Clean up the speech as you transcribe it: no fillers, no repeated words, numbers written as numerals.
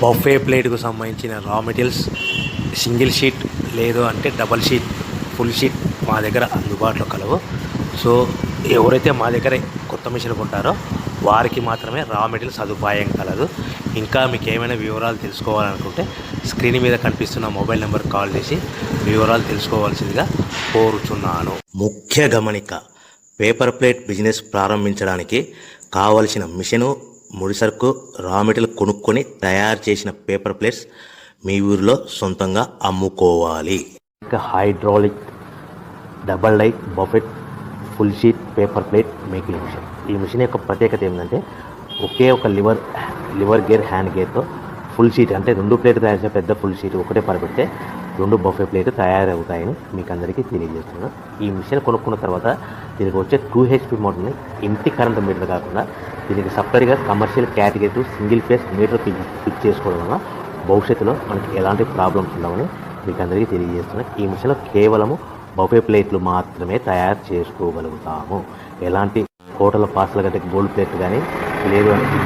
Buffet ప్లేట్కు సంబంధించిన రా materials single sheet లేదు అంటే డబల్ షీట్ ఫుల్ షీట్ మా దగ్గర అందుబాటులో కలవు. సో ఎవరైతే మా దగ్గర కొత్త మిషన్ కొంటారో వారికి మాత్రమే రా మెటీరియల్ సదుపాయం కలదు. ఇంకా మీకు ఏమైనా వివరాలు తెలుసుకోవాలనుకుంటే స్క్రీన్ మీద కనిపిస్తున్న మొబైల్ నెంబర్ కాల్ చేసి వివరాలు తెలుసుకోవాల్సిందిగా కోరుచున్నాను. ముఖ్య గమనిక: పేపర్ ప్లేట్ బిజినెస్ ప్రారంభించడానికి కావలసిన మిషను, ముడిసరుకు, రా మెటీరియల్ కొనుక్కొని తయారు చేసిన పేపర్ ప్లేట్స్ మీ ఊరిలో సొంతంగా అమ్ముకోవాలి. ఇంకా hydraulic, double die, buffet, full sheet paper plate making machine. ఈ మిషన్ యొక్క ప్రత్యేకత ఏంటంటే ఒకే ఒక లివర్ గేర్, హ్యాండ్ గేర్తో ఫుల్ షీట్ అంటే 2 ప్లేట్లు తయారు చేసే పెద్ద ఫుల్ షీట్ ఒకటే పరబెడితే 2 బఫే ప్లేట్ తయారవుతాయని మీకు అందరికీ తెలియజేస్తున్నాను. ఈ మిషన్ కొనుక్కున్న తర్వాత దీనికి వచ్చే 2 HP మోటార్ని ఇంటి కరెంట్ మీటర్ కాకుండా దీనికి సపరేట్గా commercial category single phase metre fix చేసుకోవడం వల్ల భవిష్యత్తులో మనకి ఎలాంటి ప్రాబ్లమ్స్ ఉండవని మీకు అందరికీ తెలియజేస్తున్నాను. ఈ మిషన్లో కేవలము బఫే ప్లేట్లు మాత్రమే తయారు చేసుకోగలుగుతాము. ఎలాంటి హోటల్ పార్సల్ గట్టే గోల్డ్ ప్లేట్ కానీ లేదు అంటే